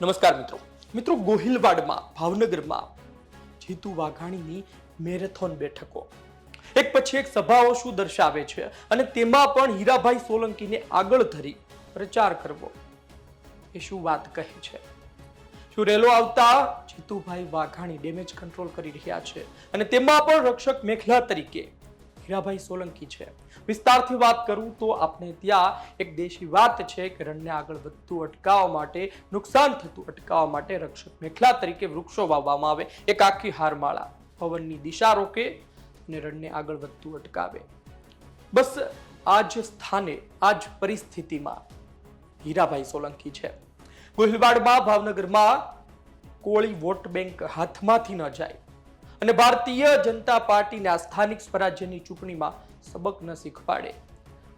નમસ્કાર મિત્રો મિત્રો ગોહિલવાડમાં ભાવનગરમાં જીતુ વાઘાણીની મેરેથોન બેઠકો એક પછી એક સભાઓ શું દર્શાવે છે અને તેમાં પણ હીરાભાઈ સોલંકીને આગળ ધરી પ્રચાર કરવો એ શું વાત કહે છે। શું રેલો આવતા જીતુભાઈ વાઘાણી ડેમેજ કંટ્રોલ કરી રહ્યા છે અને તેમાં પણ રક્ષક મેખલા તરીકે હીરાભાઈ સોલંકી છે। વિસ્તારથી વાત કરું તો આપણે ત્યાં એક દેશી વાત છે કે રણને આગળ વધતું અટકાવવા માટે નુકસાન થતું અટકાવવા માટે રક્ષક મેખલા તરીકે વૃક્ષો વાવવામાં આવે, એક આખી હારમાળા પવનની દિશા રોકે અને રણને આગળ વધતું અટકાવે। બસ આ જ સ્થાને આ જ પરિસ્થિતિમાં હીરાભાઈ સોલંકી છે। ગોહિલવાડમાં ભાવનગરમાં કોળી વોટ બેંક હાથમાંથી ન જાય અને ભારતીય જનતા પાર્ટીના સ્થાનિક સ્વરાજ્યની ચૂંટણીમાં સબક ન શીખવાડે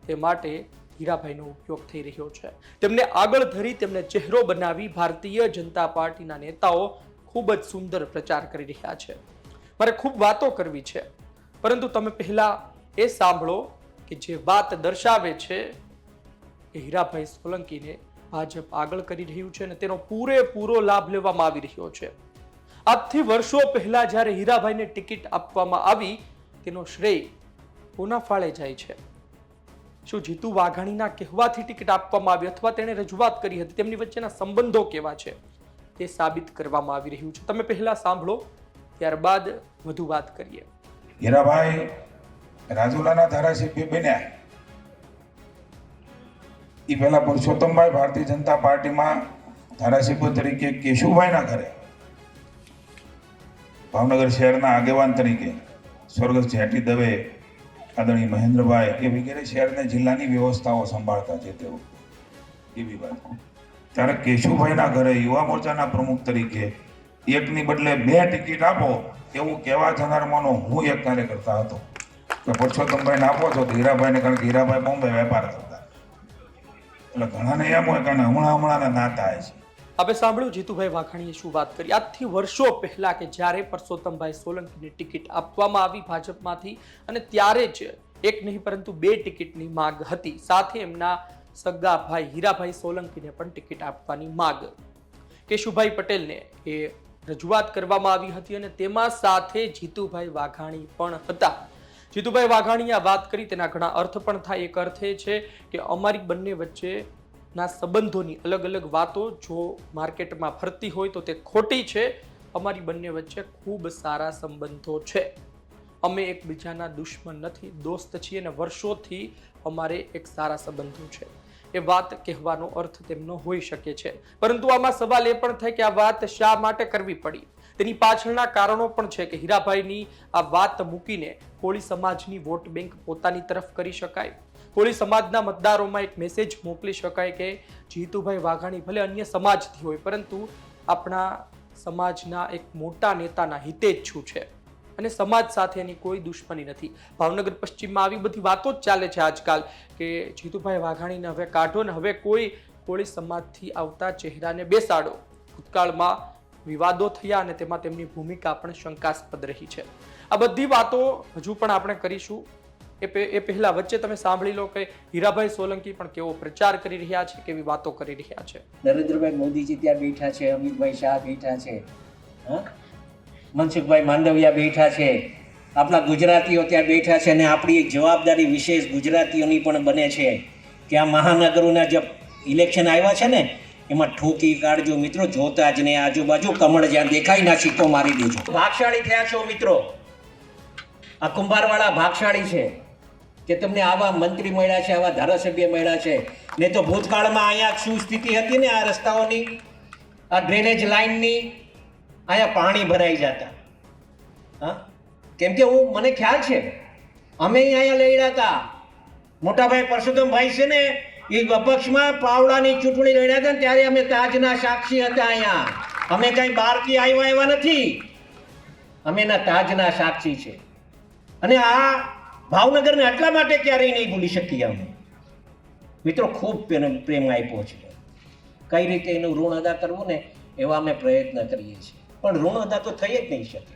તે માટે હીરાભાઈનો ઉપયોગ થઈ રહ્યો છે। તેમને આગળ ધરી તેમને ચહેરો બનાવી ભારતીય જનતા પાર્ટીના નેતાઓ ખૂબ જ સુંદર પ્રચાર કરી રહ્યા છે। મારે ખૂબ વાતો કરવી છે, પરંતુ તમે પહેલા એ સાંભળો કે જે વાત દર્શાવે છે કે હીરાભાઈ સોલંકીને ભાજપ આગળ કરી રહ્યું છે અને તેનો પૂરેપૂરો લાભ લેવામાં આવી રહ્યો છે। આજથી વર્ષો પહેલા જ્યારે હીરાભાઈને ટિકિટ આપવામાં આવી તેનો શ્રેય કોના ફાળે જાય છે? શું જીતુ વાઘાણીના કહેવાથી ટિકિટ આપવામાં આવી અથવા તેણે રજૂઆત કરી હતી? તેમની વચ્ચેના સંબંધો કેવા છે તે સાબિત કરવામાં આવી રહ્યું છે। તમે પહેલા સાંભળો, ત્યારબાદ વધુ વાત કરીએ। હીરાભાઈ રાજુલાના ધારાસભ્ય બન્યા એ પહેલા પુરુષોત્તમભાઈ ભારતીય જનતા પાર્ટીમાં ધારાસભ્ય તરીકે કેશુભાઈના ઘરે ભાવનગર શહેરના આગેવાન તરીકે સ્વર્ગસ્થ જેટી દવે, આદરણીય મહેન્દ્રભાઈ એ વગેરે શહેરને જિલ્લાની વ્યવસ્થાઓ સંભાળતા છે તેઓ એવી વાત। ત્યારે કેશુભાઈના ઘરે યુવા મોરચાના પ્રમુખ તરીકે એકની બદલે 2 ટિકિટ આપો એવું કહેવા જનારમાંનો હું એક કાર્યકર્તા હતો કે પુરુષોત્તમભાઈને આપો છો તો હીરાભાઈને, કારણ કે હીરાભાઈ બોમ્બે વેપાર કરતા, એટલે ઘણાને એમ હોય કે હમણાં નાતા છે। આપણે સાંભળ્યું જીતુભાઈ વાઘાણીએ શું વાત કરી। આજથી વર્ષો પહેલા કે જ્યારે પરસોત્તમભાઈ સોલંકીને ટિકિટ આપવામાં આવી ભાજપમાંથી અને ત્યારે જ એક નહીં પરંતુ 2 ટિકિટની માંગ હતી, સાથે એમના સગા ભાઈ હીરાભાઈ સોલંકીને પણ ટિકિટ આપવાની માંગ કેશુભાઈ પટેલને એ રજૂઆત કરવામાં આવી હતી અને તેમાં સાથે જીતુભાઈ વાઘાણી પણ હતા। જીતુભાઈ વાઘાણીએ આ વાત કરી, તેના ઘણા અર્થ પણ થાય। એક અર્થ એ છે કે અમારી બંને વચ્ચે ના સંબંધોની અલગ અલગ વાતો જો માર્કેટમાં ફરતી હોય તો તે ખોટી છે। અમારી બંને વચ્ચે ખૂબ સારા સંબંધો છે, અમે એકબીજાના દુશ્મન નથી, દોસ્ત છીએ અને વર્ષોથી અમારે એક સારા સંબંધો છે। એ વાત કહેવાનો અર્થ તેમનો હોઈ શકે છે, પરંતુ આમાં સવાલ એ પણ થાય કે આ વાત શા માટે કરવી પડી? તેની પાછળના કારણો પણ છે કે હીરાભાઈની આ વાત મૂકીને કોળી સમાજની વોટ બેંક પોતાની તરફ કરી શકાય, કોળી સમાજના મતદારોમાં એક મેસેજ મોકલી શકાય કે જીતુભાઈ વાઘાણી ભલે અન્ય સમાજથી હોય પરંતુ આપણા સમાજના એક મોટા નેતાના હિતેચ્છુ છે અને સમાજ સાથે એની કોઈ દુશ્મની નથી। ભાવનગર પશ્ચિમમાં આવી બધી વાતો જ ચાલે છે આજકાલ કે જીતુભાઈ વાઘાણીને હવે કાઢો ને હવે કોઈ કોળી સમાજથી આવતા ચહેરાને બેસાડો। ભૂતકાળમાં વિવાદો થયા અને તેમાં તેમની ભૂમિકા પણ શંકાસ્પદ રહી છે। આ બધી વાતો હજુ પણ આપણે કરીશું। એ પહેલા વચ્ચે તમે સાંભળી લો કે હીરાભાઈ સોલંકી પણ કેવો પ્રચાર કરી રહ્યા છે, કેવી વાતો કરી રહ્યા છે। નરેન્દ્રભાઈ મોદીજી ત્યાં બેઠા છે, અમિતભાઈ શાહ બેઠા છે, મનસુખભાઈ માંડવિયા બેઠા છે, આપણા ગુજરાતીઓ ત્યાં બેઠા છે અને આપણી એક જવાબદારી વિશેષ ગુજરાતીઓની પણ બને છે કે આ મહાનગરોના જે ઇલેક્શન આવ્યા છે ને એમાં ઠોકી કાઢજો મિત્રો, જોતા જ ને આજુબાજુ કમળ જ્યાં દેખાય ના સિક્કો મારી દેજો। ભાગશાળી થયા છો મિત્રો, આ કુંભારવાળા ભાગશાળી છે કે તમને આવા મંત્રી મળ્યા છે, આવા ધારાસભ્ય મળ્યા છે। ને તો ભૂતકાળમાં અહીંયા શું સ્થિતિ હતી ને આ રસ્તાઓની, આ ડ્રેનેજ લાઇનની, અહીંયા પાણી ભરાઈ જતા। હા, કેમ કે મને ખ્યાલ છે અમે અહીંયા લડ્યા હતા, મોટાભાઈ પરસોત્તમભાઈ છે ને એ અપક્ષમાં પાવડાની ચૂંટણી લડ્યા હતા ને ત્યારે અમે તાજના સાક્ષી હતા। અહીંયા અમે કઈ બહારથી આવ્યા નથી, અમે એના તાજના સાક્ષી છે અને આ ભાવનગરને આટલા માટે ક્યારેય નહીં ભૂલી શકીએ અમે મિત્રો। ખૂબ પ્રેમ આપ્યો છે, કઈ રીતે એનું ઋણ અદા કરવું ને એવા અમે પ્રયત્ન કરીએ છીએ, પણ ઋણ અદા તો થઈ જ નહીં શકે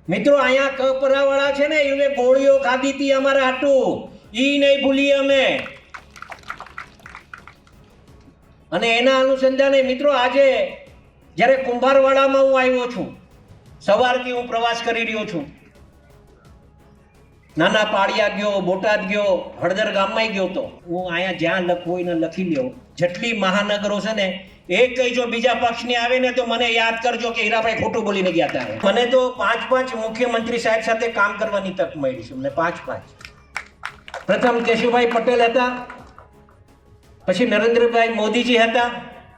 મિત્રો। અહીંયા કપરાવાળા છે ને એને ગોળીઓ ખાધી હતી અમારા હાટું, ઈ નહીં ભૂલીએ અમે। અને એના અનુસંધાને મિત્રો આજે જ્યારે કુંભારવાડામાં હું આવ્યો છું, સવારથી હું પ્રવાસ કરી રહ્યો છું, નાના પાળિયા ગયો, બોટાદ ગયો, હળદર ગામમાં ગયો, તો હું અહીંયા જ્યાં લખવું હોય ને લખી લ્યો. જેટલી મહાનગરો છે ને, એક કઈ જો બીજા પક્ષની આવે ને તો મને યાદ કરજો કે હીરાભાઈ ખોટું બોલીને ગયા હતા. મને તો 5 મુખ્યમંત્રી સાહેબ સાથે કામ કરવાની તક મળી છે. મને 5. પ્રથમ કેશુભાઈ પટેલ હતા, પછી નરેન્દ્રભાઈ મોદીજી હતા,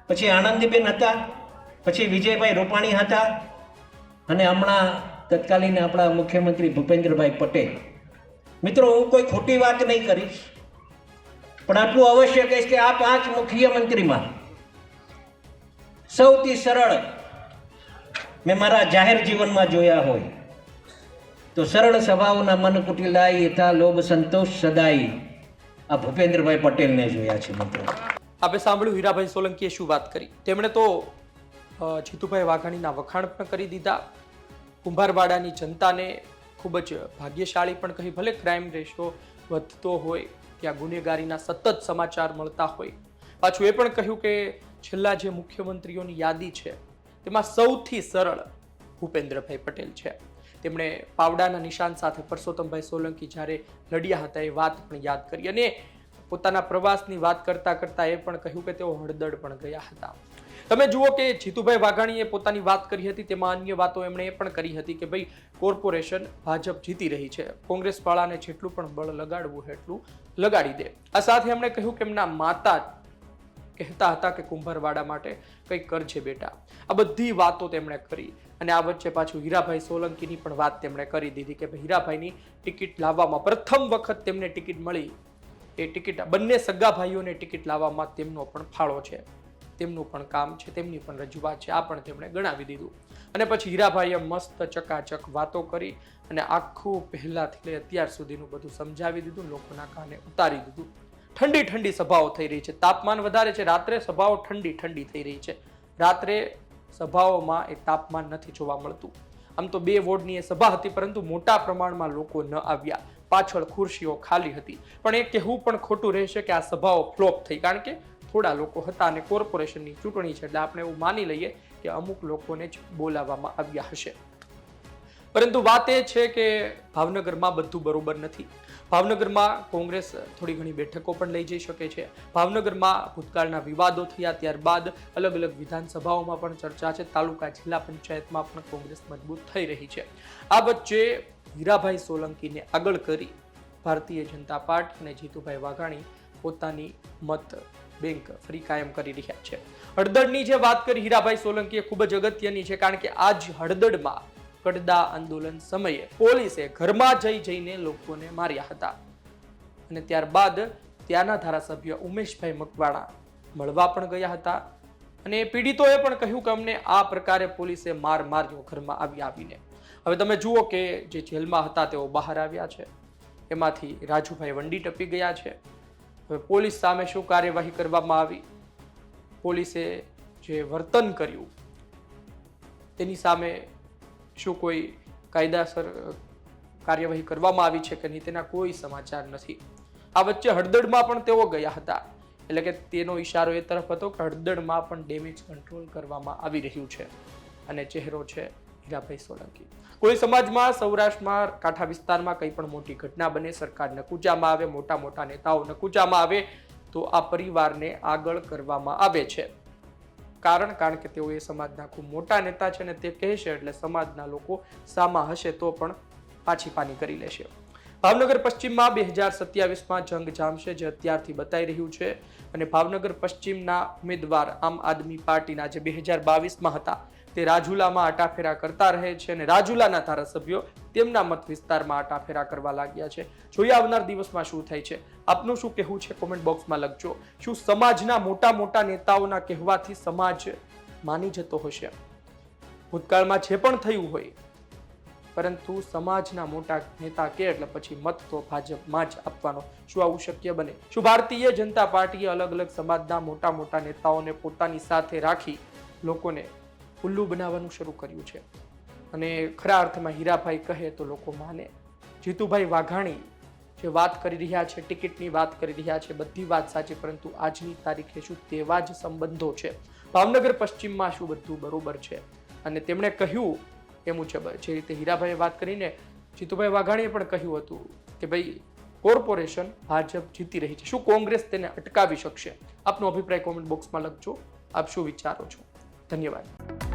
પછી આનંદીબેન હતા, પછી વિજયભાઈ રૂપાણી હતા, અને હમણાં તત્કાલીન આપણા મુખ્યમંત્રી ભૂપેન્દ્રભાઈ પટેલ. મિત્રો, હું કોઈ ખોટી વાત નહીં કરીશ, પણ આટલું અવશ્ય કહીશ કે આ 5 મુખ્યમંત્રીમાં સૌથી સરળ મેં મારા જાહેર જીવનમાં જોયા હોય તો સરળ સ્વભાવના મન કુટિલાઈ યથા લોભ સંતોષ સદાઈ, આ ભૂપેન્દ્રભાઈ પટેલને જોયા છે. મિત્રો, આપણે સાંભળ્યું હીરાભાઈ સોલંકીએ શું વાત કરી. તેમણે તો જીતુભાઈ વાઘાણીના વખાણ પણ કરી દીધા. કુંભારવાડાની જનતાને ખૂબ જ ભાગ્યશાળી પણ કહી. ભલે ક્રાઇમ રેશિયો વધતો હોય, ત્યાં ગુનેગારીના સતત સમાચાર મળતા હોય, પાછું એ પણ કહ્યું કે છેલ્લા જે મુખ્યમંત્રીઓની યાદી છે તેમાં સૌથી સરળ ભૂપેન્દ્રભાઈ પટેલ છે. તેમણે પાવડાના નિશાન સાથે પરસોત્તમભાઈ સોલંકી જ્યારે લડ્યા હતા એ વાત પણ યાદ કરી, અને પોતાના પ્રવાસની વાત કરતા કરતા એ પણ કહ્યું કે તેઓ હળદળ પણ ગયા હતા. તમે જુઓ કે જીતુભાઈ વાઘાણીએ પોતાની વાત કરી હતી, તેમાં અન્ય વાતો એમણે એ પણ કરી હતી કે ભાઈ કોર્પોરેશન ભાજપ જીતી રહી છે, કોંગ્રેસ વાળાને જેટલું પણ બળ લગાડવું હોય એટલું લગાડી દે. આ સાથે એમણે કહ્યું કે એમના માતા કહેતા હતા કે કુંભારવાડા માટે કંઈક કરજે બેટા. આ બધી વાતો તેમણે કરી, અને આ વચ્ચે પાછું હીરાભાઈ સોલંકીની પણ વાત તેમણે કરી દીધી કે હીરાભાઈની ટિકિટ લાવવામાં પ્રથમ વખત તેમને ટિકિટ મળી. એ ટિકિટ બંને સગા ભાઈઓને ટિકિટ લાવવામાં તેમનો પણ ફાળો છે, તેમનું પણ કામ છે, તેમની પણ રજૂઆત છે, આ પણ તેમણે ગણાવી દીધું. અને પછી હીરાભાઈએ મસ્ત ચકાચક વાતો કરી અને આખું પહેલાથી લઈ અત્યાર સુધીનું બધું સમજાવી દીધું, લોકોના કાને ઉતારી દીધું. ઠંડી ઠંડી સભાઓ થઈ રહી છે, તાપમાન વધારે છે, રાત્રે સભાઓ ઠંડી ઠંડી થઈ રહી છે. રાત્રે સભાઓમાં એ તાપમાન નથી જોવા મળતું. આમ તો 2 વોર્ડની એ સભા હતી, પરંતુ મોટા પ્રમાણમાં લોકો ન આવ્યા, પાછળ ખુરશીઓ ખાલી હતી. પણ એ કહેવું પણ ખોટું રહેશે કે આ સભાઓ ફ્લોપ થઈ, કારણ કે થોડા લોકો હતા અને કોર્પોરેશનની ચૂંટણી છે એટલે આપણે એવું માની લઈએ કે અમુક લોકોને જ બોલાવવામાં આવ્યા હશે. પરંતુ વાત એ છે કે ભાવનગરમાં બધું બરોબર નથી. ભાવનગરમાં કોંગ્રેસ થોડી ઘણી બેઠકો પણ લઈ જઈ શકે છે. ભાવનગરમાં ભૂતકાળના વિવાદો થયા ત્યારબાદ અલગ અલગ વિધાનસભાઓમાં પણ ચર્ચા છે, તાલુકા જિલ્લા પંચાયતમાં પણ કોંગ્રેસ મજબૂત થઈ રહી છે. આ વચ્ચે હીરાભાઈ સોલંકીને આગળ કરી ભારતીય જનતા પાર્ટી અને જીતુભાઈ વાઘાણી પોતાની મત બેંક ફરી કાયમ કરી રહ્યા છે. હળદળની જે વાત કરી હીરાભાઈ સોલંકીએ ખૂબ જ અગત્યની છે, કારણ કે આજ હળદળમાં કડદા આંદોલન સમયે પોલીસે ઘરમાં જઈને લોકોને માર્યા હતા, અને ત્યારબાદ ત્યાંના ધારાસભ્ય ઉમેશભાઈ મકવાણા મળવા પણ ગયા હતા, અને પીડિતોએ પણ કહ્યું કે અમને આ પ્રકારે પોલીસે માર્યો ઘરમાં આવીને. હવે તમે જુઓ કે જે જેલમાં હતા તેઓ બહાર આવ્યા છે, એમાંથી રાજુભાઈ વંડી ટપી ગયા છે. હવે પોલીસ સામે શું કાર્યવાહી કરવામાં આવી, પોલીસે જે વર્તન કર્યું તેની સામે શું કોઈ કાયદાસર કાર્યવાહી કરવામાં આવી છે કે નહીં તેના કોઈ સમાચાર નથી. આ વચ્ચે હળદળમાં પણ તેઓ ગયા હતા, એટલે કે તેનો ઈશારો એ તરફ હતો કે હળદળમાં પણ ડેમેજ કંટ્રોલ કરવામાં આવી રહ્યું છે, અને ચહેરો છે હીરાભાઈ સોલંકી. કોઈ સમાજમાં, સૌરાષ્ટ્રમાં, કાંઠા વિસ્તારમાં કંઈ પણ મોટી ઘટના બને, સરકાર નકુચામાં આવે, મોટા નેતાઓ નકુચામાં આવે, તો આ પરિવારને આગળ કરવામાં આવે છે. કારણ કે તેઓ એ સમાજના ખૂબ મોટા નેતા છે, અને તે કહેશે એટલે સમાજના લોકો સામા હશે તો પણ પાછી પાની કરી લેશે. ભાવનગર પશ્ચિમમાં 2027માં જંગ જામશે, જે અત્યારથી બતાવી રહ્યું છે. અને ભાવનગર પશ્ચિમના ઉમેદવાર આમ આદમી પાર્ટીના જે 2022માં હતા તે રાજુલામાં આટાફેરા કરતા રહે છે, અને રાજુલાના ધારાસભ્યો તેમના મત વિસ્તારમાં આટાફેરા કરવા લાગ્યા છે. જોઈએ આવનાર દિવસમાં શું થાય છે. આપનું શું કહેવું છે કોમેન્ટ બોક્સમાં લખજો. શું સમાજના મોટા નેતાઓના કહેવાથી સમાજ માની જતો હશે? ભૂતકાળમાં જે પણ થયું હોય, પરંતુ સમાજના મોટા નેતા કે એટલે પછી મત તો ભાજપમાં જ આપવાનો. શું આવું શક્ય બને? શું ભારતીય જનતા પાર્ટીએ અલગ અલગ સમાજના મોટા નેતાઓને પોતાની સાથે રાખી લોકોને ઉલ્લુ બનાવવાનું શરૂ કર્યું છે? અને ખરા અર્થમાં હીરાભાઈ કહે તો લોકો માને. જીતુભાઈ વાઘાણી જે વાત કરી રહ્યા છે, ટિકિટની વાત કરી રહ્યા છે, બધી વાત સાચી, પરંતુ આજની તારીખે શું તેવા જ સંબંધો છે? ભાવનગર પશ્ચિમમાં શું બધું બરોબર છે? અને તેમણે કહ્યું એ મુજબ જે રીતે હીરાભાઈએ વાત કરીને જીતુભાઈ વાઘાણીએ પણ કહ્યું હતું કે ભાઈ કોર્પોરેશન ભાજપ જીતી રહી છે, શું કોંગ્રેસ તેને અટકાવી શકશે? આપનો અભિપ્રાય કોમેન્ટ બોક્સમાં લખજો. આપ શું વિચારો છો? ધન્યવાદ.